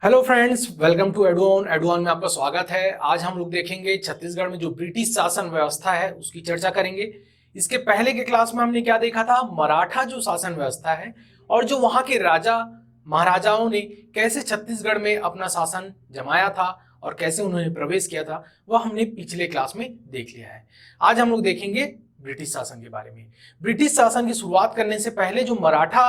Hello friends, welcome to एडुऑन में आपका स्वागत है। आज हम लोग देखेंगे छत्तीसगढ़ में जो ब्रिटिश शासन व्यवस्था है उसकी चर्चा करेंगे। इसके पहले के क्लास में हमने क्या देखा था, मराठा जो शासन व्यवस्था है और जो वहां के राजा महाराजाओं ने कैसे छत्तीसगढ़ में अपना शासन जमाया था और कैसे उन्होंने प्रवेश किया था, वह हमने पिछले क्लास में देख लिया है। आज हम लोग देखेंगे ब्रिटिश शासन के बारे में। ब्रिटिश शासन की शुरुआत करने से पहले जो मराठा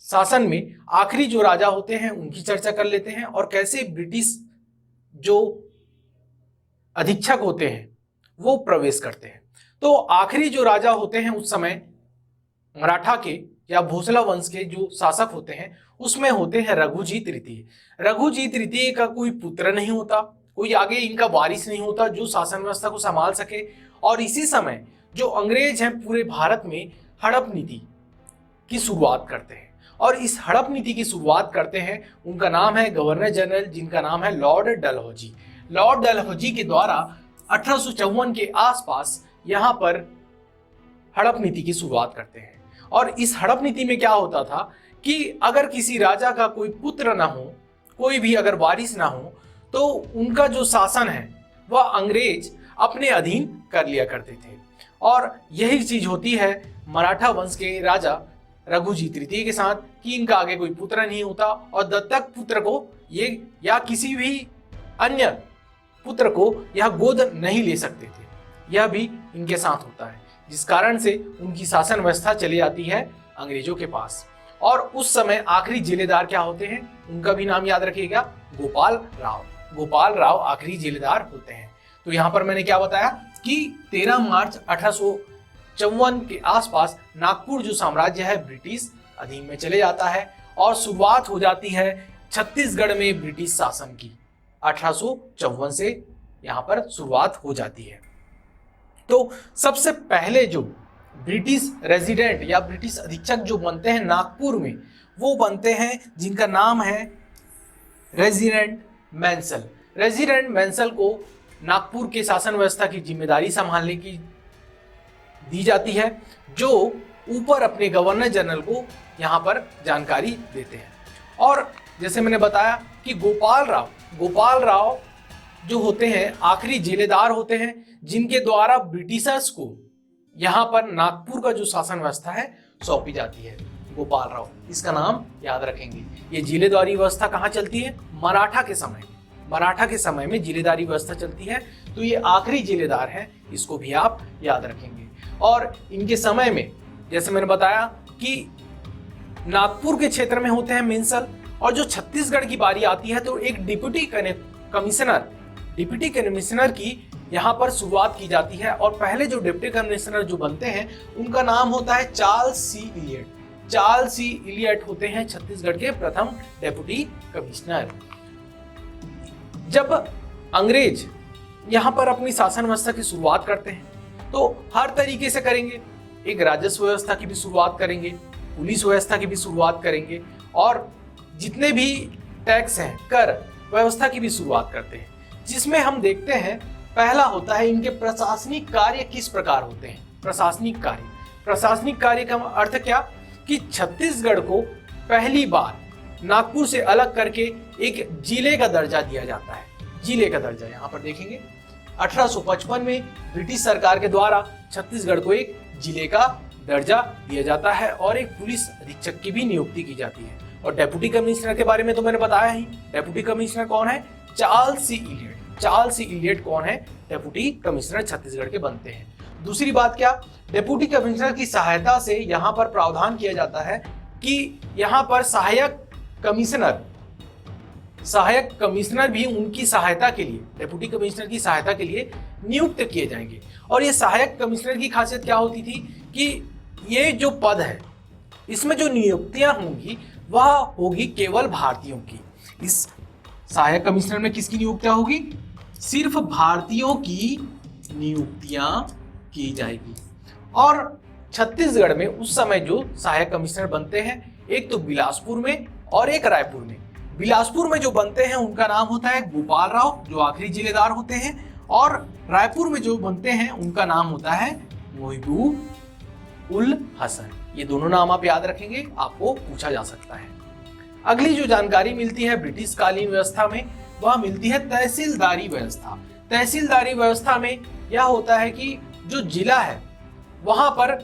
शासन में आखिरी जो राजा होते हैं उनकी चर्चा कर लेते हैं और कैसे ब्रिटिश जो अधीक्षक होते हैं वो प्रवेश करते हैं। तो आखिरी जो राजा होते हैं उस समय मराठा के या भोसला वंश के जो शासक होते हैं उसमें होते हैं रघुजीत तृतीय। रघुजीत तृतीय का कोई पुत्र नहीं होता, कोई आगे इनका वारिस नहीं होता जो शासन व्यवस्था को संभाल सके। और इसी समय जो अंग्रेज हैं पूरे भारत में हड़प नीति की शुरुआत करते हैं और इस हड़प नीति की शुरुआत करते हैं। उनका नाम है गवर्नर जनरल, जिनका नाम है लॉर्ड डलहौजी। लॉर्ड डलहौजी के द्वारा 1854 के आसपास यहाँ पर हड़प नीति की शुरुआत करते हैं। और इस हड़प नीति में क्या होता था कि अगर किसी राजा का कोई पुत्र ना हो, कोई भी अगर वारिस ना हो, तो उनका जो शासन है वह अंग्रेज अपने अधीन कर लिया करते थे। और यही चीज होती है मराठा वंश के राजा रघुजीत तृतीय के साथ कि इनका आगे कोई पुत्र नहीं होता और दत्तक पुत्र को ये या किसी भी अन्य पुत्र को यह गोद नहीं ले सकते थे। यह भी इनके साथ होता है, जिस कारण से उनकी शासन व्यवस्था चली जाती है अंग्रेजों के पास। और उस समय आखिरी जिलेदार क्या होते हैं, उनका भी नाम याद रखिएगा, गोपाल राव। गोपाल राव आखिरी जिलेदार होते हैं। तो यहाँ पर मैंने क्या बताया कि 13 मार्च 1854 के आसपास नागपुर जो साम्राज्य है ब्रिटिश अधीन में चले जाता है और शुरुआत हो जाती है छत्तीसगढ़ में ब्रिटिश शासन की। 1854 से यहाँ पर शुरुआत हो जाती है। तो सबसे पहले जो ब्रिटिश रेजिडेंट या ब्रिटिश अधीक्षक जो बनते हैं नागपुर में, वो बनते हैं जिनका नाम है रेजिडेंट मेंसल। रेजिडेंट मेंसल को नागपुर के शासन व्यवस्था की जिम्मेदारी संभालने की दी जाती है, जो ऊपर अपने गवर्नर जनरल को यहाँ पर जानकारी देते हैं। और जैसे मैंने बताया कि गोपाल राव जो होते हैं आखिरी जिलेदार होते हैं, जिनके द्वारा ब्रिटिशर्स को यहाँ पर नागपुर का जो शासन व्यवस्था है सौंपी जाती है। गोपाल राव, इसका नाम याद रखेंगे। ये जिलेदारी व्यवस्था कहाँ चलती है, मराठा के समय में जिलेदारी व्यवस्था चलती है। तो ये आखिरी जिलेदार है, इसको भी आप याद रखेंगे। और इनके समय में जैसे मैंने बताया कि नागपुर के क्षेत्र में होते हैं मेंसल, और जो छत्तीसगढ़ की बारी आती है तो एक डिप्टी कमिश्नर की यहाँ पर शुरुआत की जाती है। और पहले जो डिप्टी कमिश्नर जो बनते हैं उनका नाम होता है चार्ल्स सी इलियट होते हैं छत्तीसगढ़ के प्रथम डिप्टी कमिश्नर। जब अंग्रेज यहाँ पर अपनी शासन व्यवस्था की शुरुआत करते हैं तो हर तरीके से करेंगे। एक राजस्व व्यवस्था की भी शुरुआत करेंगे, पुलिस व्यवस्था की भी शुरुआत करेंगे, और जितने भी टैक्स हैं कर व्यवस्था की भी शुरुआत करते हैं। जिसमें हम देखते हैं पहला होता है इनके प्रशासनिक कार्य किस प्रकार होते हैं। प्रशासनिक कार्य का अर्थ क्या कि छत्तीसगढ़ को पहली बार नागपुर से अलग करके एक जिले का दर्जा दिया जाता है। जिले का दर्जा यहाँ पर देखेंगे 1855 में ब्रिटिश सरकार के द्वारा छत्तीसगढ़ को एक जिले का दर्जा दिया जाता है और एक पुलिस अधीक्षक की भी नियुक्ति की जाती है। और डेप्यूटी कमिश्नर के बारे में तो मैंने बताया ही। डेप्यूटी कमिश्नर कौन है, चार्ल्स सी इलियट कौन है, डेप्यूटी कमिश्नर छत्तीसगढ़ के बनते हैं। दूसरी बात क्या, डेप्यूटी कमिश्नर की सहायता से यहाँ पर प्रावधान किया जाता है कि यहाँ पर सहायक कमिश्नर भी उनकी सहायता के लिए, डेप्यूटी कमिश्नर की सहायता के लिए नियुक्त किए जाएंगे। और ये सहायक कमिश्नर की खासियत क्या होती थी कि ये जो पद है इसमें जो नियुक्तियां होंगी वह होगी केवल भारतीयों की। इस सहायक कमिश्नर में किसकी नियुक्तियां होगी, सिर्फ भारतीयों की नियुक्तियां की जाएगी। और छत्तीसगढ़ में उस समय जो सहायक कमिश्नर बनते हैं, एक तो बिलासपुर में और एक रायपुर में। बिलासपुर में जो बनते हैं उनका नाम होता है गोपाल राव, जो आखिरी जिलेदार होते हैं, और रायपुर में जो बनते हैं उनका नाम होता है मोहिबूब उल हसन। ये दोनों नाम आप याद रखेंगे, आपको पूछा जा सकता है। अगली जो जानकारी मिलती है ब्रिटिश कालीन व्यवस्था में, वह मिलती है तहसीलदारी व्यवस्था। तहसीलदारी व्यवस्था में यह होता है कि जो जिला है वहां पर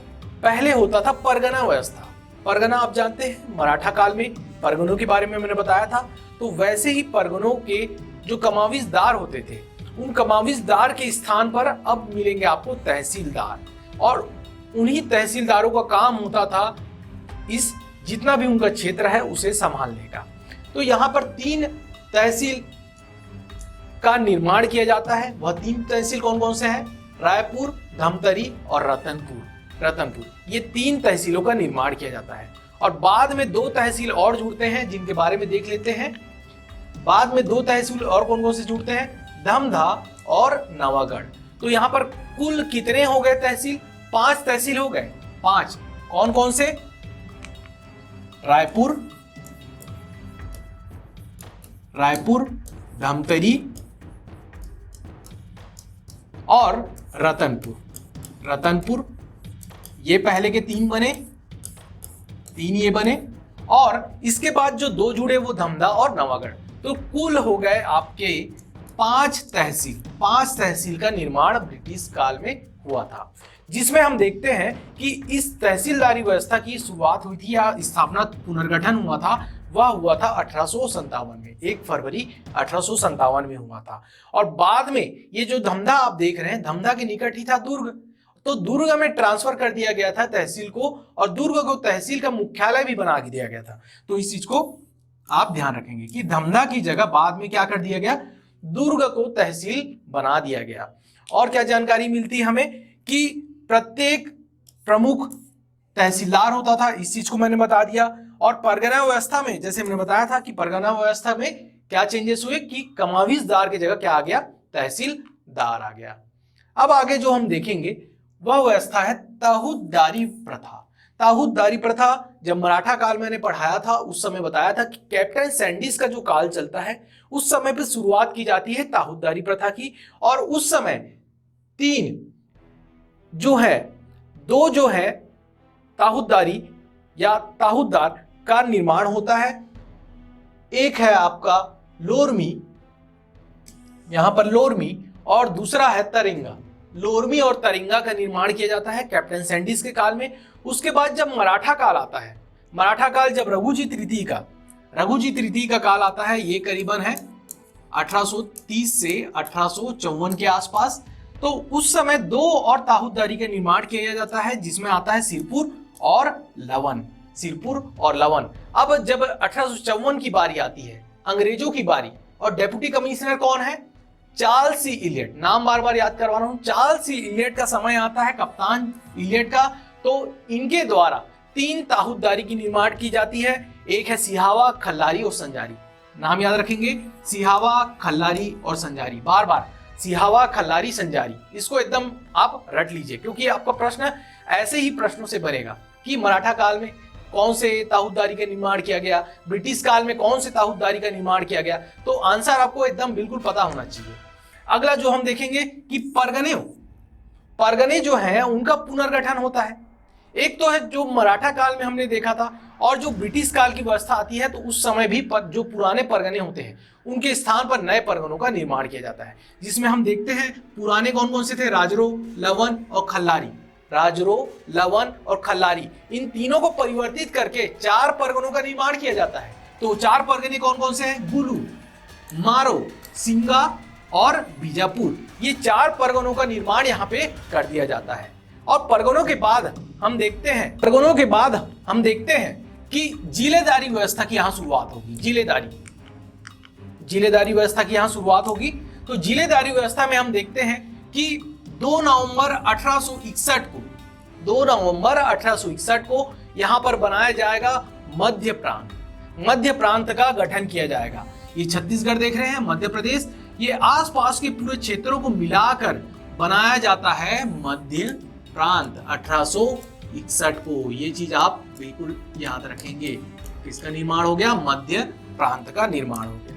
पहले होता था परगना व्यवस्था। परगना आप जानते हैं, मराठा काल में परगनों के बारे में मैंने बताया था। तो वैसे ही परगनों के जो कमाविजदार होते थे, उन कमाविजदार के स्थान पर अब मिलेंगे आपको तहसीलदार, और उन्हीं तहसीलदारों का काम होता था इस जितना भी उनका क्षेत्र है उसे संभालने का। तो यहाँ पर 3 तहसील का निर्माण किया जाता है। वह 3 तहसील कौन कौन से हैं? रायपुर, धमतरी और रतनपुर। ये 3 तहसीलों का निर्माण किया जाता है। और बाद में 2 तहसील और जुड़ते हैं, जिनके बारे में देख लेते हैं। बाद में 2 तहसील और कौन कौन से जुड़ते हैं? धमधा और नवागढ़। तो यहाँ पर कुल कितने हो गए तहसील? 5 तहसील हो गए। 5 कौन कौन से? रायपुर, धमतरी और रतनपुर। ये पहले के 3 बने, 3 ये बने, और इसके बाद जो 2 जुड़े वो धमधा और नवागढ़। तो कुल हो गए आपके 5 तहसील। 5 तहसील का निर्माण ब्रिटिश काल में हुआ था, जिसमें हम देखते हैं कि इस तहसीलदारी व्यवस्था की शुरुआत हुई थी या स्थापना पुनर्गठन हुआ था, वह हुआ था 1857 में। 1 फरवरी 1857 में हुआ था। और बाद में ये जो धमधा आप देख रहे हैं, धमधा के निकट ही था दुर्ग। तो दुर्ग में ट्रांसफर कर दिया गया था तहसील को, और दुर्ग को तहसील का मुख्यालय भी बना के दिया गया था। तो इस चीज को आप ध्यान रखेंगे कि धमधा की जगह बाद में क्या कर दिया गया? दुर्ग को तहसील बना दिया गया। और क्या जानकारी मिलती है हमें कि प्रत्येक प्रमुख तहसीलदार होता था, इस चीज को मैंने बता दिया। और परगना व्यवस्था में जैसे मैंने बताया था कि परगना व्यवस्था में क्या चेंजेस हुए कि कमाविजदार की जगह क्या आ गया? तहसीलदार आ गया। अब आगे जो हम देखेंगे वह व्यवस्था है ताहूतदारी प्रथा। ताहूतदारी प्रथा जब मराठा काल मैंने पढ़ाया था उस समय बताया था कि कैप्टन सैंडिस का जो काल चलता है उस समय पे शुरुआत की जाती है ताहूतदारी प्रथा की। और उस समय 3 जो है, 2 जो है ताहूतदारी या ताहूतदार का निर्माण होता है। एक है आपका लोरमी, यहां पर लोरमी, और दूसरा है तरिंगा। लोरमी और तरिंगा का निर्माण किया जाता है कैप्टन सैंडिस के काल में। उसके बाद जब मराठा काल आता है, मराठा काल जब रघुजी तृतीय का काल आता है, ये करीबन है 1830 से 1854 के आसपास। तो उस समय 2 और ताहूतदारी का निर्माण किया जाता है, जिसमें आता है सिरपुर और लवन। अब जब 1854 की बारी आती है, अंग्रेजों की बारी, और डेप्यूटी कमिश्नर कौन है? चार्ल्स सी इलियट। नाम बार बार याद करवा रहा हूं, चार्ल्स सी इलियट का समय आता है, कप्तान इलियट का। तो इनके द्वारा 3 ताहूतदारी की निर्माण की जाती है। एक है सिहावा, खल्लारी और संजारी। नाम याद रखेंगे, सिहावा, खल्लारी और संजारी। बार बार सिहावा, खल्लारी, संजारी, इसको एकदम आप रट लीजिए, क्योंकि आपका प्रश्न ऐसे ही प्रश्नों से बनेगा कि मराठा काल में कौन से ताहूतदारी का निर्माण किया गया, ब्रिटिश काल में कौन से ताहूतदारी का निर्माण किया गया। तो आंसर आपको एकदम बिल्कुल पता होना चाहिए। अगला जो हम देखेंगे कि परगने जो हैं उनका पुनर्गठन होता है। एक तो है जो मराठा काल में हमने देखा था, और जो ब्रिटिश काल की व्यवस्था आती है तो उस समय भी जो पुराने परगने होते हैं उनके स्थान पर नए परगनों का निर्माण किया जाता है, जिसमें हम देखते हैं पुराने कौन कौन से थे? राजरो, लवन और खल्लारी। इन तीनों को परिवर्तित करके 4 परगनों का निर्माण किया जाता है। तो 4 परगने कौन कौन से हैं? गुलू, मारो, सिंगा और बीजापुर। ये 4 परगनों का निर्माण यहाँ पे कर दिया जाता है। और परगनों के बाद हम देखते हैं कि जिलेदारी व्यवस्था की यहाँ शुरुआत होगी। जिलेदारी व्यवस्था की यहाँ शुरुआत होगी। तो जिलेदारी व्यवस्था में हम देखते हैं कि 2 नवंबर 1861 को यहाँ पर बनाया जाएगा मध्य प्रांत का गठन किया जाएगा। ये छत्तीसगढ़ देख रहे हैं, मध्य प्रदेश, ये आसपास के पूरे क्षेत्रों को मिलाकर बनाया जाता है मध्य प्रांत 1861 को। ये चीज आप बिल्कुल याद रखेंगे। किसका निर्माण हो गया? मध्य प्रांत का निर्माण हो गया।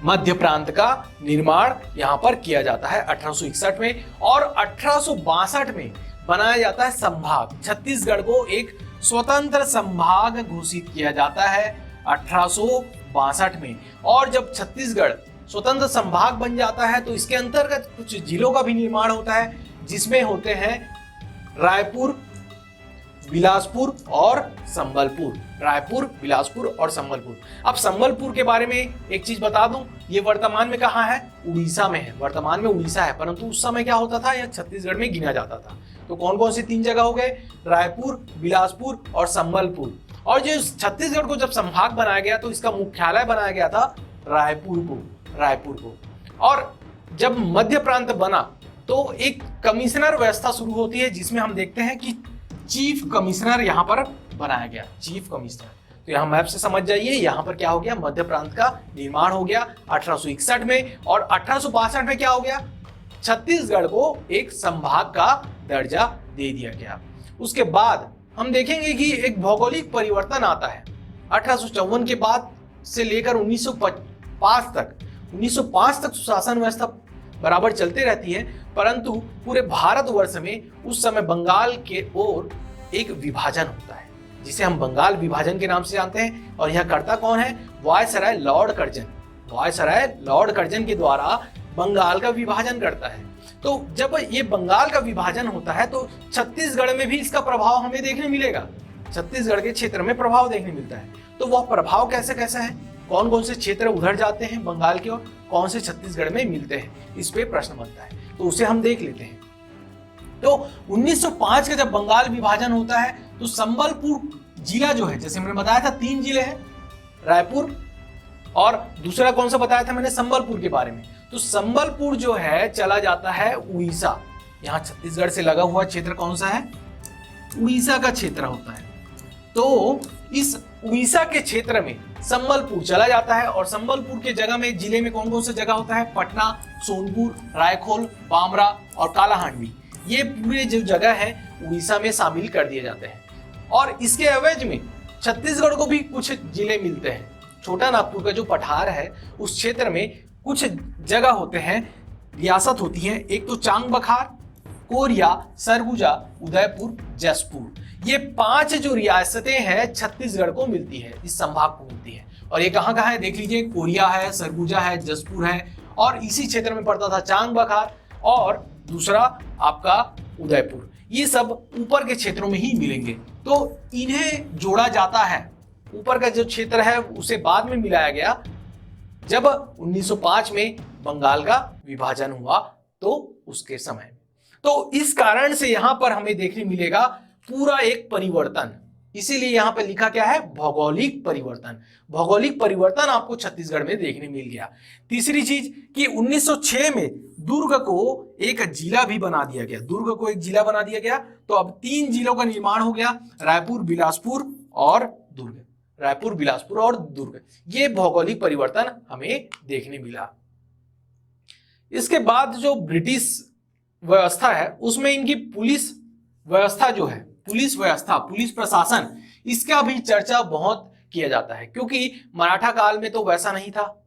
मध्य प्रांत का निर्माण यहाँ पर किया जाता है 1861 में। और 1862 में बनाया जाता है संभाग। छत्तीसगढ़ को एक स्वतंत्र संभाग घोषित किया जाता है 1862 में। और जब छत्तीसगढ़ स्वतंत्र संभाग बन जाता है तो इसके अंतर्गत कुछ जिलों का भी निर्माण होता है, जिसमें होते हैं रायपुर, बिलासपुर और संबलपुर। रायपुर, बिलासपुर और संबलपुर। अब संबलपुर के बारे में एक चीज बता दूं, ये वर्तमान में कहाँ है? उड़ीसा में है। वर्तमान में उड़ीसा है, परंतु उस समय क्या होता था, यह छत्तीसगढ़ में गिना जाता था। तो कौन कौन सी 3 जगह हो गए? रायपुर, बिलासपुर और संबलपुर। और जो छत्तीसगढ़ को जब संभाग बनाया गया तो इसका मुख्यालय बनाया गया था रायपुर को। और जब मध्य प्रांत बना तो एक कमिश्नर व्यवस्था शुरू होती है, जिसमें हम देखते हैं कि चीफ कमिश्नर यहाँ पर बनाया गया। चीफ कमिश्नर, तो यहाँ मैप से समझ जाइए, यहाँ पर क्या हो गया? मध्य प्रांत का निर्माण हो गया 1861 में। और 1862 में क्या हो गया? छत्तीसगढ़ को एक संभाग का दर्जा दे दिया गया। उसके बाद हम देखेंगे कि एक भौगोलिक परिवर्तन आता है 1854 के बाद से लेकर 1905 तक सुशासन व्यवस्था बराबर चलते रहती है, परंतु पूरे भारतवर्ष में उस समय बंगाल के ओर एक विभाजन होता है, जिसे हम बंगाल विभाजन के नाम से जानते हैं। और यह करता कौन है? Viceroy Lord Curzon. Viceroy Lord Curzon के द्वारा बंगाल का विभाजन करता है। तो जब ये बंगाल का विभाजन होता है तो छत्तीसगढ़ में भी इसका प्रभाव हमें देखने मिलेगा। छत्तीसगढ़ के क्षेत्र में प्रभाव देखने मिलता है। तो वह प्रभाव कैसे कैसा है? कौन कौन से क्षेत्र उधर जाते हैं बंगाल की ओर, कौन से छत्तीसगढ़ में मिलते हैं, इस पे प्रश्न बनता है। तो उसे हम देख लेते हैं। तो 1905 का जब बंगाल विभाजन होता है तो संबलपुर जिला जो है, जैसे मैंने बताया था 3 जिले हैं, रायपुर और दूसरा कौन सा बताया था मैंने? संबलपुर के बारे में। तो संबलपुर जो है चला जाता है उड़ीसा। यहाँ छत्तीसगढ़ से लगा हुआ क्षेत्र कौन सा है? उड़ीसा का क्षेत्र होता है। तो इस उड़ीसा के क्षेत्र में संबलपुर चला जाता है। और संबलपुर के जगह में जिले में कौन कौन सा जगह होता है? पटना, सोनपुर, रायखोल, बामरा और कालाहांडी। ये पूरे जो जगह है उड़ीसा में शामिल कर दिए जाते हैं। और इसके एवज में छत्तीसगढ़ को भी कुछ जिले मिलते हैं। छोटा नागपुर का जो पठार है उस क्षेत्र में कुछ जगह होते हैं, रियासत होती है। एक तो चांग बखार, कोरिया, सरगुजा, उदयपुर, जसपुर। ये 5 जो रियासतें हैं छत्तीसगढ़ को मिलती है, इस संभाग को मिलती है। और ये कहाँ कहाँ है देख लीजिए, कोरिया है, सरगुजा है, जसपुर है। और इसी क्षेत्र में पड़ता था चांग बखार और दूसरा आपका उदयपुर। ये सब ऊपर के क्षेत्रों में ही मिलेंगे। तो इन्हें जोड़ा जाता है। ऊपर का जो क्षेत्र है उसे बाद में मिलाया गया जब 1905 में बंगाल का विभाजन हुआ, तो उसके समय। तो इस कारण से यहां पर हमें देखने मिलेगा पूरा एक परिवर्तन। इसीलिए यहां पर लिखा क्या है? भौगोलिक परिवर्तन। भौगोलिक परिवर्तन आपको छत्तीसगढ़ में देखने मिल गया। तीसरी चीज कि 1906 में दुर्ग को एक जिला भी बना दिया गया। दुर्ग को एक जिला बना दिया गया। तो अब 3 जिलों का निर्माण हो गया, रायपुर, बिलासपुर और दुर्ग। रायपुर, बिलासपुर और दुर्ग। ये भौगोलिक परिवर्तन हमें देखने मिला। इसके बाद जो ब्रिटिश व्यवस्था है उसमें इनकी पुलिस व्यवस्था जो है, पुलिस व्यवस्था, पुलिस प्रशासन, इसका भी चर्चा बहुत किया जाता है। क्योंकि मराठा काल में तो वैसा नहीं था।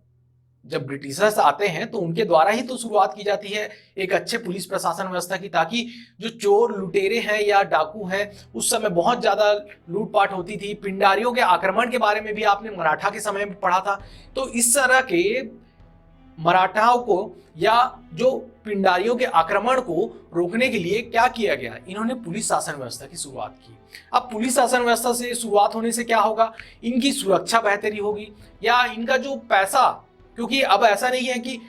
जब ब्रिटिशर्स आते हैं तो उनके द्वारा ही तो शुरुआत की जाती है एक अच्छे पुलिस प्रशासन व्यवस्था की, ताकि जो चोर लुटेरे हैं या डाकू हैं, उस समय बहुत ज्यादा लूटपाट होती थी। पिंडारियों के आक्रमण के बारे में भी आपने मराठा के समय में पढ़ा था। तो इस तरह के मराठाओं को या जो पिंडारियों के आक्रमण को रोकने के लिए क्या किया गया? इन्होंने पुलिस शासन व्यवस्था की शुरुआत की। अब पुलिस शासन व्यवस्था से शुरुआत होने से क्या होगा? इनकी सुरक्षा बेहतरी होगी, या इनका जो पैसा, क्योंकि अब ऐसा नहीं है कि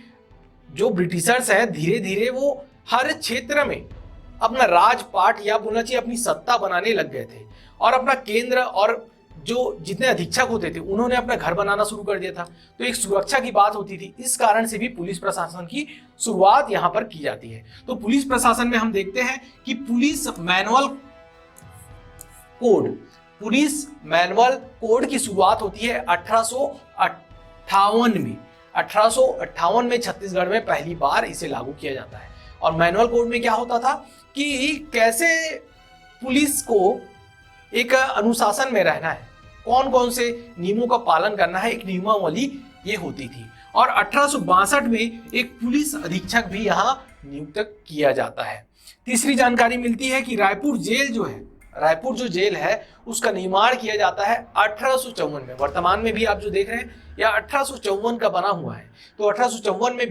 जो ब्रिटिशर्स हैं धीरे धीरे वो हर क्षेत्र में अपना राजपाट या बोलना चाहिए अपनी सत्ता बनाने लग गए थे, और अपना केंद्र और जो जितने अधीक्षक होते थे उन्होंने अपना घर बनाना शुरू कर दिया था। तो एक सुरक्षा की बात होती थी। इस कारण से भी पुलिस प्रशासन की शुरुआत यहां पर की जाती है। तो पुलिस प्रशासन में हम देखते हैं कि पुलिस मैनुअल कोड की शुरुआत होती है 1858 में। 1858 में छत्तीसगढ़ में पहली बार इसे लागू किया जाता है। और मैनुअल कोड में क्या होता था कि कैसे पुलिस को एक अनुशासन में रहना है, कौन कौन से नियमों का पालन करना है, एक नियमावली ये होती थी। और 1862 में एक पुलिस अधीक्षक भी यहाँ नियुक्त किया जाता है। तीसरी जानकारी मिलती है कि रायपुर जो जेल है उसका निर्माण किया जाता है 1854 में। वर्तमान में भी आप जो देख रहे हैं यह 1854 का बना हुआ है। तो 1854 में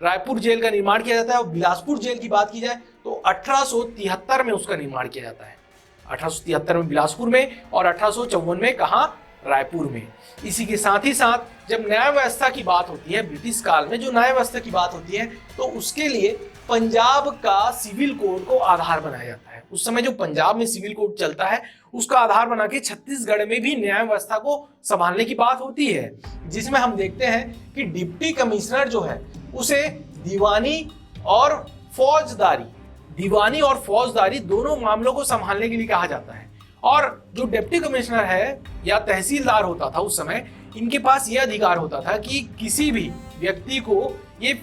रायपुर जेल का निर्माण किया जाता है। और बिलासपुर जेल की बात की जाए तो 1873 में उसका निर्माण किया जाता है। 1873 में बिलासपुर में और 1854 में कहाँ, रायपुर में। इसी के साथ ही साथ जब न्याय व्यवस्था की बात होती है, ब्रिटिश काल में जो न्याय व्यवस्था की बात होती है, तो उसके लिए पंजाब का सिविल कोड को आधार बनाया जाता है। उस समय जो पंजाब में सिविल कोड चलता है उसका आधार बना के छत्तीसगढ़ में भी न्याय व्यवस्था को संभालने की बात होती है, जिसमें हम देखते हैं कि डिप्टी कमिश्नर जो है उसे दीवानी और फौजदारी दोनों मामलों को संभालने के लिए कहा जाता है। और जो डिप्टी कमिश्नर है या तहसीलदार होता था उस समय, इनके पास यह अधिकार होता था कि किसी भी व्यक्ति को ये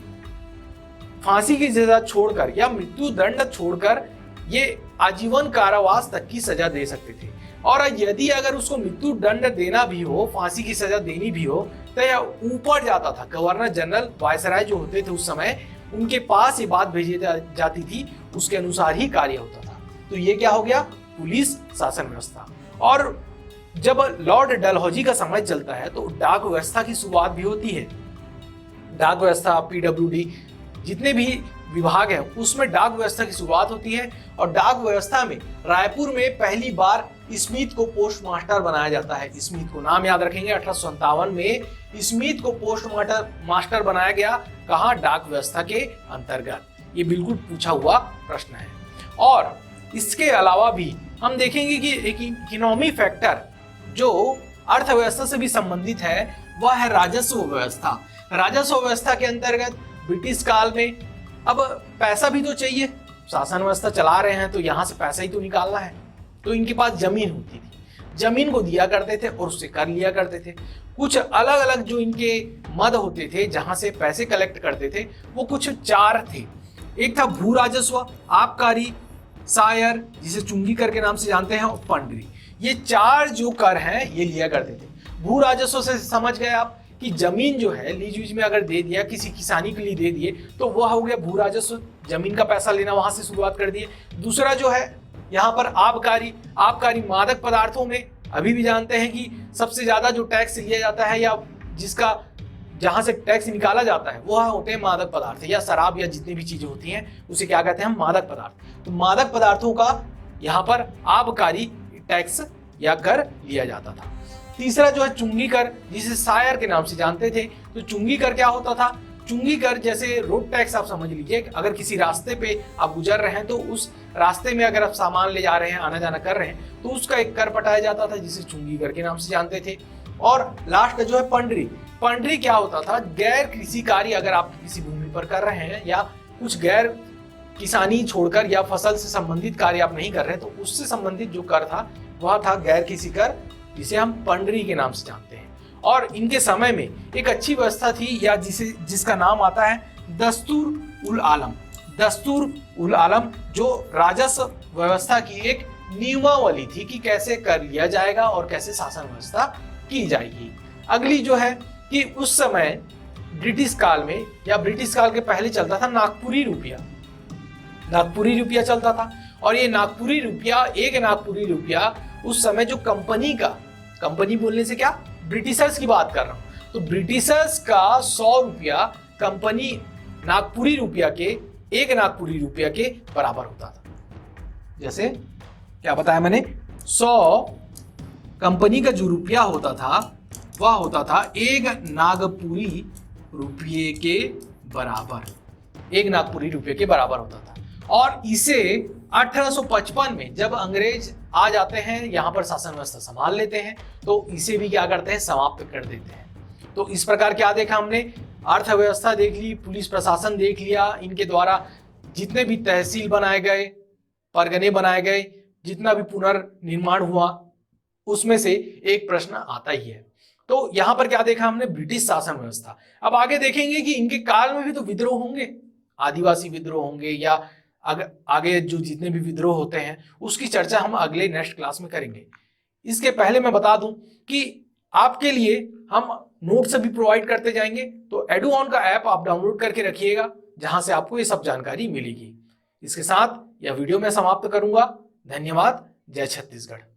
फांसी की सजा छोड़कर या मृत्यु दंड छोड़कर ये आजीवन कारावास तक की सजा दे सकते थे। और यदि अगर उसको मृत्यु दंड देना भी हो, फांसी की सजा देनी भी हो, तो यह ऊपर जाता था। गवर्नर जनरल, वायसराय जो होते थे उस समय, उनके पास ये बात भेजी जाती थी, उसके अनुसार ही कार्य होता था। तो ये क्या हो गया, पुलिस शासन व्यवस्था। और जब लॉर्ड डलहौजी का समय चलता है तो डाक व्यवस्था की शुरुआत भी होती है। डाक व्यवस्था, पीडब्ल्यूडी, जितने भी विभाग हैं उसमें डाक व्यवस्था की शुरुआत होती है। और डाक व्यवस्था में रायपुर में पहली बार स्मिथ को पोस्ट मास्टर बनाया जाता है। स्मिथ को नाम याद रखेंगे, 1857 में स्मिथ को पोस्ट मास्टर बनाया गया। कहाँ, डाक व्यवस्था के अंतर्गत। ये बिल्कुल पूछा हुआ प्रश्न है। और इसके अलावा भी हम देखेंगे कि एक इकोनॉमी फैक्टर जो अर्थव्यवस्था से भी संबंधित है वह है राजस्व व्यवस्था। राजस्व व्यवस्था के अंतर्गत ब्रिटिश काल में अब पैसा भी तो चाहिए, शासन व्यवस्था चला रहे हैं तो यहाँ से पैसा ही तो निकालना है। तो इनके पास जमीन होती थी, जमीन को दिया करते थे और उससे कर लिया करते थे। कुछ अलग अलग जो इनके मद होते थे जहां से पैसे कलेक्ट करते थे वो कुछ 4 थे। एक था भू राजस्व, आबकारी, सायर जिसे चुंगी कर के नाम से जानते हैं, और पंडरी। ये 4 जो कर हैं ये लिया करते थे। भू राजस्व से समझ गए आप कि जमीन जो है लीज वीज में अगर दे दिया, किसी किसानी के लिए दे दिए, तो वह हो गया भू राजस्व, जमीन का पैसा लेना वहां से शुरुआत कर दिए। दूसरा जो है यहाँ पर आबकारी मादक पदार्थों में अभी भी जानते हैं कि सबसे ज्यादा जो टैक्स लिया जाता है या जहां से टैक्स निकाला जाता है वह होते हैं मादक पदार्थ या शराब या जितनी भी चीजें होती हैं उसे क्या कहते हैं हम, मादक पदार्थ। तो मादक पदार्थों का यहाँ पर आबकारी टैक्स या कर लिया जाता था। तीसरा जो है चुंगी कर, जिसे सायर के नाम से जानते थे। तो चुंगी कर क्या होता था, चुंगी कर जैसे रोड टैक्स आप समझ लीजिए, अगर किसी रास्ते पे आप गुजर रहे हैं तो उस रास्ते में अगर आप सामान ले जा रहे हैं, आना जाना कर रहे हैं, तो उसका एक कर पटाया जाता था जिसे चुंगी कर के नाम से जानते थे। और लास्ट जो है पंडरी क्या होता था, गैर कृषि कार्य अगर आप किसी भूमि पर कर रहे हैं या कुछ गैर किसानी छोड़कर या फसल से संबंधित कार्य आप नहीं कर रहे, तो उससे संबंधित जो कर था वह था गैर कृषि कर, जिसे हम पंडरी के नाम से जानते हैं। और इनके समय में एक अच्छी व्यवस्था थी या जिसका नाम आता है दस्तूर उल आलम, जो राजस्व व्यवस्था की एक नियमावली थी कि कैसे कर लिया जाएगा और कैसे शासन व्यवस्था की जाएगी। अगली जो है कि उस समय ब्रिटिश काल में या ब्रिटिश काल के पहले चलता था नागपुरी रुपया चलता था। और ये नागपुरी रुपया उस समय जो कंपनी बोलने से क्या, ब्रिटिशर्स की बात कर रहा हूं, तो ब्रिटिशर्स का 100 रुपया कंपनी नागपुरी रुपया के 1 नागपुरी रुपया के बराबर होता था। जैसे क्या बताया मैंने, 100 कंपनी का जो रुपया होता था वह होता था 1 नागपुरी रुपये के बराबर, 1 नागपुरी रुपये के बराबर होता था। और इसे 1855 में जब अंग्रेज आ जाते हैं, यहाँ पर शासन व्यवस्था संभाल लेते हैं, तो इसे भी क्या करते हैं, समाप्त कर देते हैं। तो इस प्रकार क्या देखा हमने, अर्थव्यवस्था देख ली, पुलिस प्रशासन देख लिया, इनके द्वारा जितने भी तहसील बनाए गए, परगने बनाए गए, जितना भी पुनर्निर्माण हुआ, उसमें से एक प्रश्न आता ही है। तो यहाँ पर क्या देखा हमने, ब्रिटिश शासन व्यवस्था। अब आगे देखेंगे कि इनके काल में भी तो विद्रोह होंगे, आदिवासी विद्रोह होंगे या आगे जो जितने भी विद्रोह होते हैं उसकी चर्चा हम अगले नेक्स्ट क्लास में करेंगे। इसके पहले मैं बता दूं कि आपके लिए हम नोट्स भी प्रोवाइड करते जाएंगे। तो एडुऑन का ऐप आप डाउनलोड करके रखिएगा, जहां से आपको ये सब जानकारी मिलेगी। इसके साथ यह वीडियो मैं समाप्त करूंगा। धन्यवाद। जय छत्तीसगढ़।